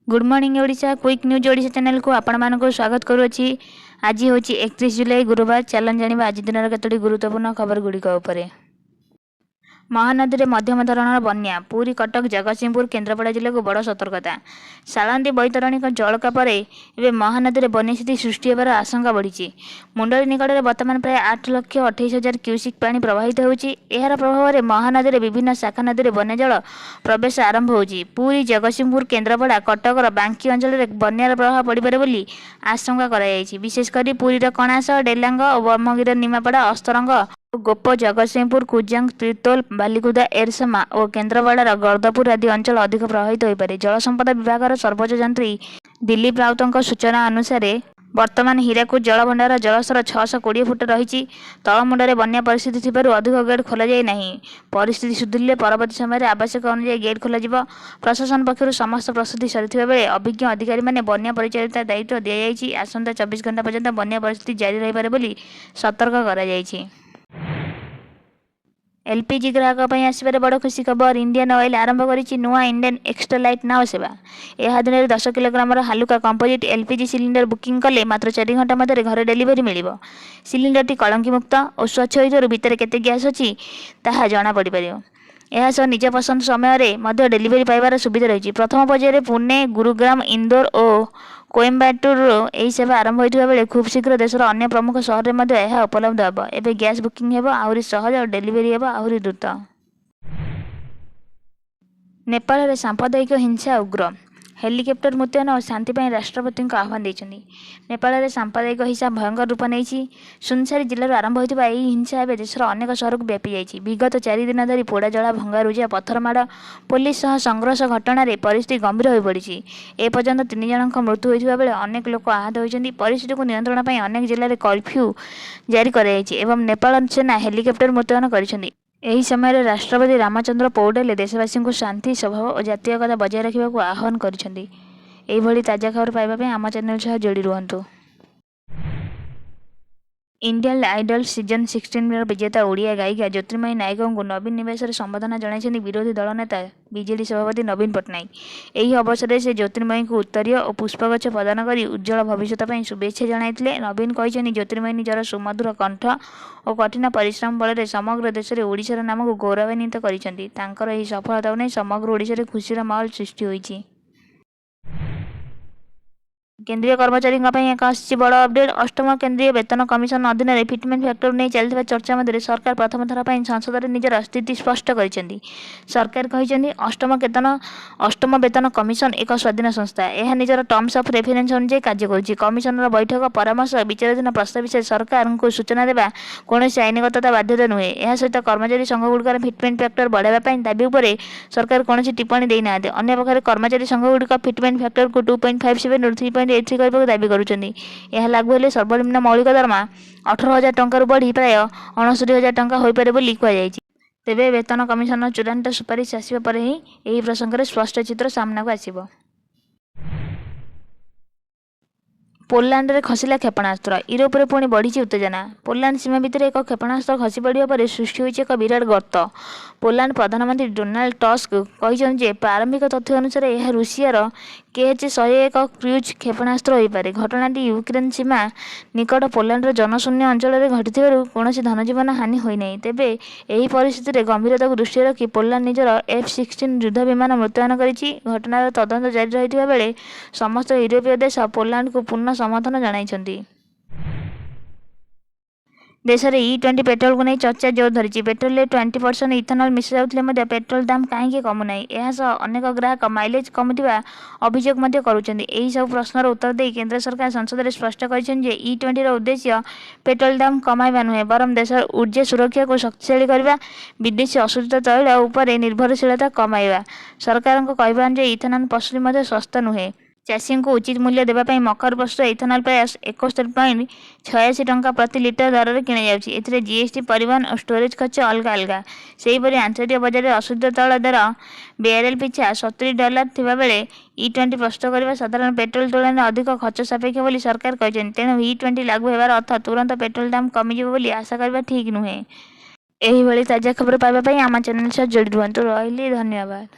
Good morning Odisha quick news Odisha channel को आपण मानक स्वागत करुच्ची। आज हूँ 31 जुलाई गुरुवार। चलन जानिबा आज दिन केतोटी गुरुत्वपूर्ण खबर गुड़िक उपरे। महानदी में मध्यम धरणर बन्या। पुरी कटक जगतसिंहपुर केन्द्रापड़ा जिले को बड़ सतर्कता। शालांदी बैतरणिक जलका पर एवं महानदी में बन्या स्थिति सृष्टि होबार आशंका बढ़ी। मुंडली निकट में वर्तमान प्राय 8,28,000 क्यूसिक पानी प्रवाहित होउची। एहार प्रभाव में महानदी में विभिन्न शाखा नदी में बन्या जल प्रवेश आरंभ होउची। पुरी जगतसिंहपुर केन्द्रापड़ा कटकर बांकी अंचल में बन्यार प्रभाव पड़िपारे बोली आशंका कराଯାଇଛି। विशेषकर पुरीर कणास डेलांग और ब्रह्मगिरी निमापड़ा अस्तरंग गोप जगतसिंहपुर कुजांग त्रितोल बालिकुदा एरसमा और केन्द्रापड़ार गर्दपुर आदि अंचल अधिक प्रभावित होइपारे। जलसंपदा विभाग सर्वोच्च यंत्री दिलीप राउतों सूचना अनुसार वर्तमान हीराकुद जलभंडार जलस्तर 620 फुट रही। तलमुंडे बन्या परिस्थिति थिबारु अधिक गेट खोल जाए नहीं। परिस्थिति सुधुरिले परवर्ती समय आवश्यक अनुसार गेट खोल। प्रशासन पक्षर समस्त प्रस्तुति सरिथिबा बेले अभिज्ञ अधिकारी माने बन्या परिचालित दायित्व दिया जायछि। आसंता 24 घंटा पर्यंत बन्या परिस्थिति जारी रहिपारे बोली सतर्क करा जायछि। एलपीजी ग्राहक आसबार बड़ खुशी खबर। इंडियन ऑयल आरंभ करिछि नुआ इंडियन एक्स्ट्रा लाइट नाव सेवा। यह दिन 10 किलोग्राम हालुका कंपोजिट एलपीजी सिलिंडर बुकिंग कले मात्र 4 घंटा मध्य घर डेलीवरी मिल। सिलिंडरटी कलंकी मुक्त और स्वच्छ होइथारु भितर केते गैस अछि ताहा जणा पड़ि परियो। यह सह निज पसंद समय मध्य डेलीवरी पाइबार सुविधा रही। प्रथम पर्यायर पुणे गुरुग्राम इंदौर और कोयम्बाटूर यही सेवा आरंभ होता बेले खूब शीघ्र देशर अन्य प्रमुख सहर में यह उपलब्ध होब। एवं गैस बुकिंग होब आहरी सहज और डेलीवरी होब आहरी द्रुत। नेपाल में सांप्रदायिक हिंसा उग्र। हेलिकप्टर मुतयन और शांति राष्ट्रपति आह्वान देते। नेपाल में सांप्रदायिक हिंसा भयंकर रूप नहीं। सुनसारी जिलूर आरंभ होता यह हिंसा एवं देशर अनेक सहर को व्यापी जाइए। विगत 4 दिन धरी पोड़ा जला भंगारुजा पत्थरमाड़ पुलिस सह संघर्ष घटन परिस्थिति गंभीर हो पड़ी। एपर्यंत 3 जनों मृत्यु होता बेले अनेक लोक आहत होती। परिस्थिति को नियंत्रण पर अनेक जिले में कर्फ्यू जारी कर नेपाल सेना हेलिकप्टर मुतयन कर। यही समय राष्ट्रपति रामचंद्र पौडेल देशवासी को शांति स्वभाव और जातीयता बजाय रखा आह्वान कर। ताजा खबर पाइबा आम चैनल सह जोड़ी रुहतु। इंडियन आइडल सीजन 16 विजेता ओडिया गायिका ज्योतिर्मयी नायक को नवीन निवेश संबर्धना जनाई विरोधी दल नेता बीजेडी सभापति नवीन पट्टनायक। यही अवसर में से ज्योतिर्मयी को उत्तरीय और पुष्पगछ प्रदान कर उज्जवल भविष्य शुभेच्छा जनाई। नवीन कहते ज्योतिर्मयी निजर सुमधुर कंठ और कठिन परिश्रम बल समग्र देश में ओडिशार नाम को गौरवान्वित कर सफलता नहीं समग्र ओडिशा खुशीर माहौल सृष्टि होइछि। केंद्रीय कर्मचारी एक बड़ अपडेट। अष्टम केंद्रीय वेतन कमिशन अधीन फिटमेंट फैक्टर नहीं चलता चर्चा मध्य सरकार प्रथम थर पर संसद में निजर स्थिति स्पष्ट कर। सरकार कहते अष्टम वेतन कमिशन एक स्वाधीन संस्था। यह निजर टर्म्स ऑफ रेफरेंस अनुसार कार्य कर। कमिशनर बैठक परामर्श विचाराधीन प्रस्ताव विषय सरकार को सूचना देवा कौन आईनगतता बाध्यता नुहे। यह सहित कर्मचारी संघगुड़िकर फिटमेंट फैक्टर बढ़ावा दाबी उपर सरकार कौन टिप्पणी देना। अन्य पक्षे कर्मचारी संघगुड़िक फिटमेंट फैक्टर को 2.57 और 3.83 करने दाबी करुँच। यह लागू हेले सर्वनिम्न मौलिक दरमा 18,000 टंका बढ़ी प्राय 69,000 टंका हो पारे बोली कहुई। तेबे वेतन कमिशन चूड़ांत सुपारिश आसिबा पर ही एही प्रसंग में स्पष्ट चित्र सामना को आसिबो। पोलैंड में खसला क्षेपणास्त्र। यूरोप में पुणी बढ़ी उत्तेजना। पोलैंड सीमा भितर एक क्षेपणास्त्र खसी पड़ा पर सृष्टि होइछि एक विराट गर्त। पोलैंड प्रधानमंत्री डोनाल्ड टस्क कहते प्रारंभिक तथ्य अनुसार यह रूसियार KH-101 क्रूज क्षेपणास्त्र हो पारे। घटनाटी यूक्रेन सीमा निकट पोलैंडर जनशून्य अंचल में घटी कौन धनजीवन हानि होना। तेबे यही परिस्थिति में गंभीरता को दृष्टि रखी पोलैंड निजर F-16 युद्ध विमान मुतयन करिछि। घटनार तदंत जारी रहिथिबा बेले समस्त यूरोपीय देश पोलैंड को पूर्ण समर्थन जणाइछन्ति। देश में E20 पेट्रोल को नहीं चर्चा जोर धरी। पेट्रोल में 20% इथेनॉल मिसा जाउथिले पेट्रोल दाम कहीं कमुना। यह अनेक ग्राहक माइलेज कमुवा अभियोग करुँच। सब प्रश्नर उत्तर दे केंद्र सरकार संसद में स्पष्ट कर E20 उद्देश्य पेट्रोल दाम कमाइबा नुहे बरम देश ऊर्जा सुरक्षा को शक्तिशाली करने विदेशी अशोधित तैल उपर निर्भरशीलता कमाइबा। सरकार कहवा अनुसार इथेनॉल पशु सस्ता नुहे। चाषी को उचित मूल्य देवाई मकार प्रस्तुत इथेनॉल प्राय 71.86 टंका प्रति लिटर दर में किणा जाउछि। एथिरे जीएसटी परिवहन और स्टोरेज खर्च अलग अलग। सेहीपरि आंतर्जातिक बजार में अशुद्ध तैल दर बेरेल पिछा $70 थिबा बेले E20 प्रस्तुत करने साधारण पेट्रोल तुलन में अधिक खर्च सापेक्ष बोली सरकार कहते। तेणु E20 लागू होबार अर्थ तुरंत पेट्रोल दाम कमिजिବ बोली आशा करबा ठीक नुहे। एही भली ताजा खबर पाइबा आम चैनल सह जोड़ी रुहतु। रहिली धन्यवाद।